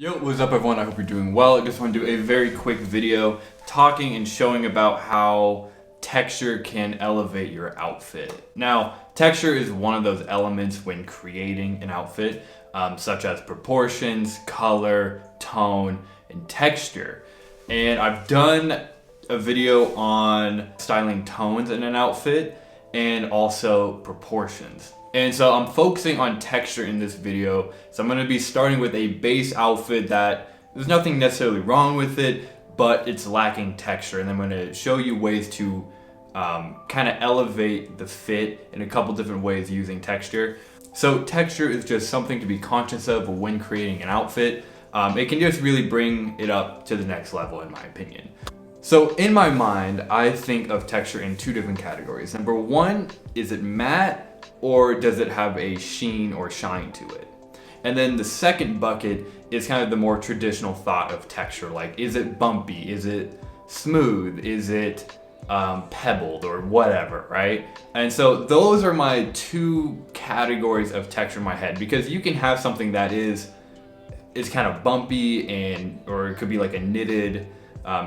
Yo, what's up everyone? I hope you're doing well. I just want to do a very quick video talking and showing about how texture can elevate your outfit. Now, texture is one of those elements when creating an outfit, such as proportions, color, tone, and texture. And I've done a video on styling tones in an outfit and also proportions. And so I'm focusing on texture in this video. So I'm gonna be starting with a base outfit that there's nothing necessarily wrong with it, but it's lacking texture. And I'm gonna show you ways to kind of elevate the fit in a couple different ways using texture. So texture is just something to be conscious of when creating an outfit. It can just really bring it up to the next level in my opinion. So in my mind, I think of texture in two different categories. Number one, is it matte or does it have a sheen or shine to it? And then the second bucket is kind of the more traditional thought of texture, like is it bumpy, is it smooth, is it pebbled or whatever, right? And so those are my two categories of texture in my head, because you can have something that is kind of bumpy or it could be like a knitted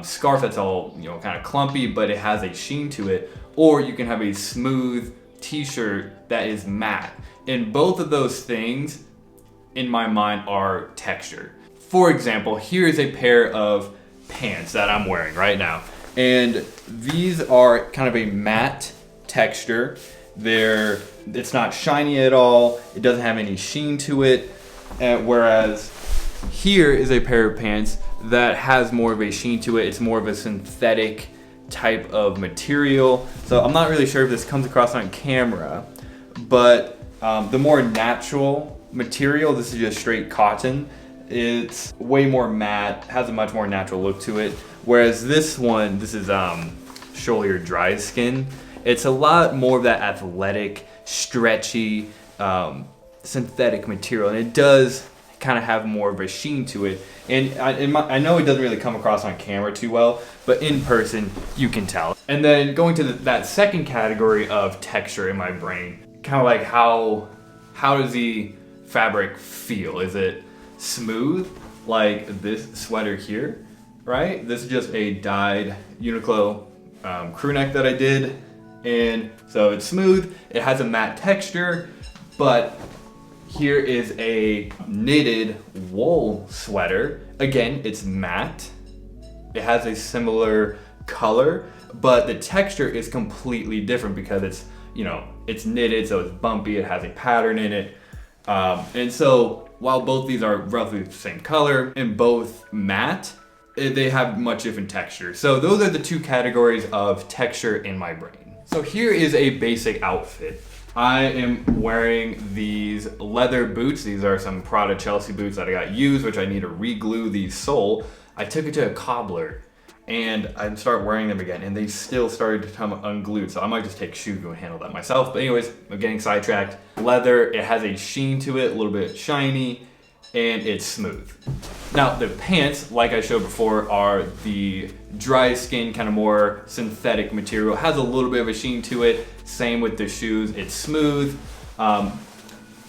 scarf that's all kind of clumpy, but it has a sheen to it, or you can have a smooth t-shirt that is matte. And both of those things in my mind are texture. For example, here is a pair of pants that I'm wearing right now, and these are kind of a matte texture. It's not shiny at all, it doesn't have any sheen to it, whereas here is a pair of pants that has more of a sheen to it. It's more of a synthetic type of material. So I'm not really sure if this comes across on camera, but the more natural material, this is just straight cotton, it's way more matte, has a much more natural look to it. Whereas this one, this is Shoulder Dry Skin, it's a lot more of that athletic, stretchy, synthetic material, and it does kind of have more of a sheen to it. And I know it doesn't really come across on camera too well, but in person you can tell. And then going to that second category of texture in my brain, kind of like how does the fabric feel? Is it smooth like this sweater here, right? This is just a dyed Uniqlo crew neck that I did, and so it's smooth, it has a matte texture. But here is a knitted wool sweater. Again, it's matte. It has a similar color, but the texture is completely different because it's knitted, so it's bumpy, it has a pattern in it. And so while both these are roughly the same color and both matte, they have much different texture. So those are the two categories of texture in my brain. So here is a basic outfit. I am wearing these leather boots. These are some Prada Chelsea boots that I got used, which I need to re-glue the sole. I took it to a cobbler and I started wearing them again, and they still started to come unglued. So I might just take Shugo and handle that myself. But anyways, I'm getting sidetracked. Leather, it has a sheen to it, a little bit shiny, and it's smooth. Now the pants, like I showed before, are the dry skin, kind of more synthetic material. It has a little bit of a sheen to it. Same with the shoes, it's smooth.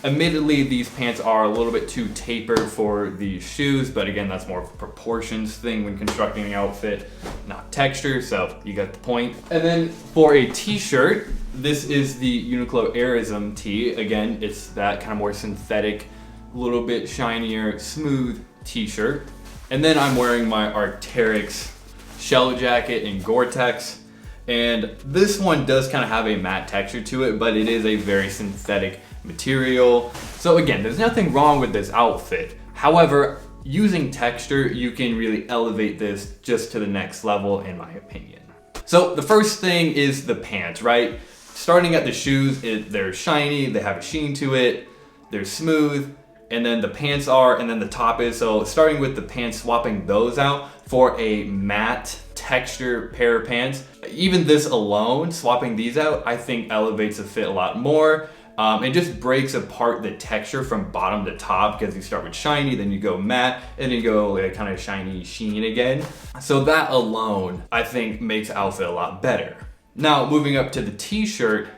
Admittedly, these pants are a little bit too tapered for the shoes, but again, that's more of a proportions thing when constructing an outfit, not texture, so you got the point. And then for a t-shirt, this is the Uniqlo Airism tee. Again, it's that kind of more synthetic, a little bit shinier, smooth t-shirt. And then I'm wearing my Arc'teryx shell jacket in Gore-Tex. And this one does kind of have a matte texture to it, but it is a very synthetic material. So again, there's nothing wrong with this outfit. However, using texture, you can really elevate this just to the next level in my opinion. So the first thing is the pants, right? Starting at the shoes, they're shiny, they have a sheen to it, they're smooth, and then the pants are, and then the top is. So starting with the pants, swapping those out for a matte texture pair of pants. Even this alone, swapping these out, I think elevates the fit a lot more. It just breaks apart the texture from bottom to top, because you start with shiny, then you go matte, and then you go like kind of shiny sheen again. So that alone, I think, makes the outfit a lot better. Now, moving up to the t-shirt,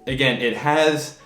again, it has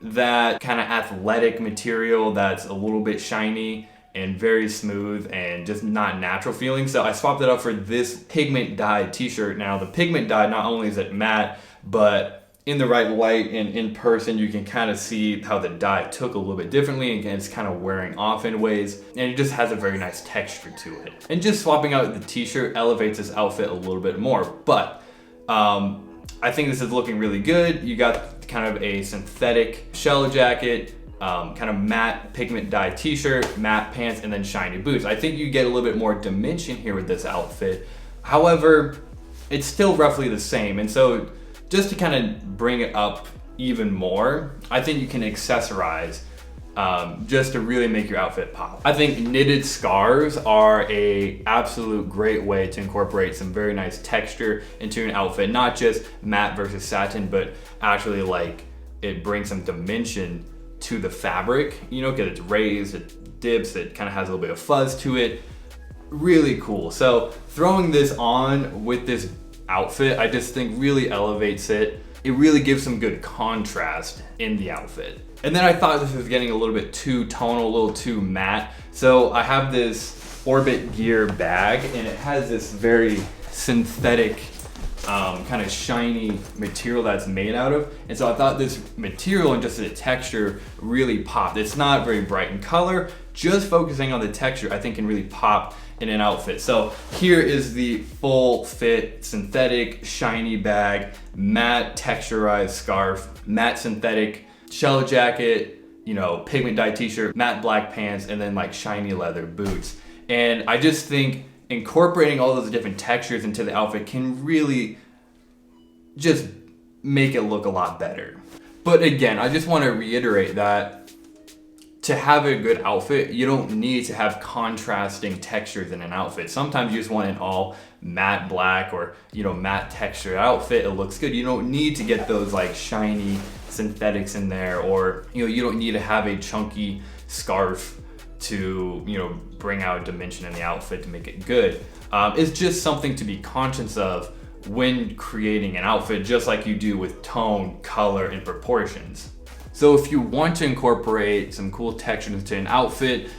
that kind of athletic material that's a little bit shiny and very smooth and just not natural feeling. So I swapped it out for this pigment dyed t-shirt. Now the pigment dye, not only is it matte, but in the right light and in person, you can kind of see how the dye took a little bit differently, and it's kind of wearing off in ways, and it just has a very nice texture to it. And just swapping out the t-shirt elevates this outfit a little bit more, but I think this is looking really good. You got kind of a synthetic shell jacket, kind of matte pigment dye t-shirt, matte pants, and then shiny boots. I think you get a little bit more dimension here with this outfit. However, it's still roughly the same. And so just to kind of bring it up even more, I think you can accessorize just to really make your outfit pop. I think knitted scarves are a absolute great way to incorporate some very nice texture into an outfit, not just matte versus satin, but actually like it brings some dimension to the fabric, you know, because it's raised, it dips, it kind of has a little bit of fuzz to it. Really cool. So throwing this on with this outfit, I just think really elevates it. It really gives some good contrast in the outfit. And then I thought this was getting a little bit too tonal, a little too matte. So I have this Orbit Gear bag, and it has this very synthetic, kind of shiny material that's made out of. And so I thought this material and just the texture really popped. It's not very bright in color, just focusing on the texture I think can really pop in an outfit. So here is the full fit synthetic shiny bag, matte texturized scarf, matte synthetic shell jacket, you know, pigment dye t-shirt, matte black pants, and then like shiny leather boots. And I just think incorporating all those different textures into the outfit can really just make it look a lot better. But again, I just want to reiterate that to have a good outfit, you don't need to have contrasting textures in an outfit. Sometimes you just want an all matte black or, you know, matte texture outfit. It looks good. You don't need to get those like shiny synthetics in there, or, you know, you don't need to have a chunky scarf to, you know, bring out a dimension in the outfit to make it good. It's just something to be conscious of when creating an outfit, just like you do with tone, color, and proportions. So if you want to incorporate some cool textures into an outfit,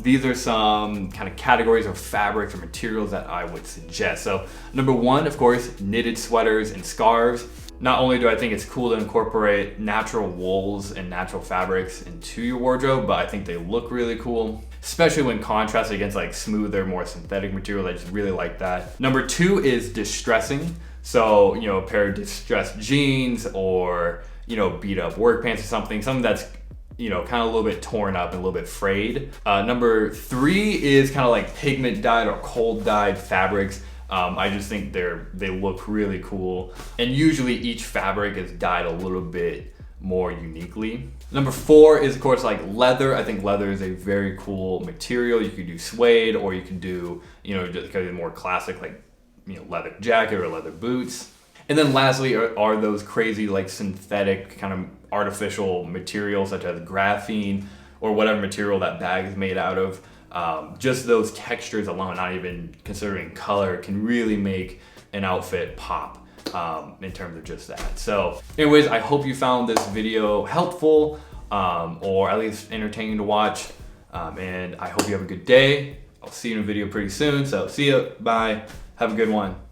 these are some kind of categories of fabrics or materials that I would suggest. So number one, of course, knitted sweaters and scarves. Not only do I think it's cool to incorporate natural wools and natural fabrics into your wardrobe, but I think they look really cool, especially when contrasted against like smoother, more synthetic material. I just really like that. Number two is distressing. So, you know, a pair of distressed jeans or, you know, beat up work pants or something that's, you know, kind of a little bit torn up and a little bit frayed. Number three is kind of like pigment dyed or cold dyed fabrics. I just think they look really cool. And usually each fabric is dyed a little bit more uniquely. Number four is of course like leather. I think leather is a very cool material. You could do suede, or you could do, you know, just kind of more classic like, you know, leather jacket or leather boots. And then lastly are those crazy like synthetic kind of artificial materials such as graphene or whatever material that bag is made out of. Just those textures alone, not even considering color, can really make an outfit pop in terms of just that. So anyways, I hope you found this video helpful or at least entertaining to watch. And I hope you have a good day. I'll see you in a video pretty soon. So see ya, bye, have a good one.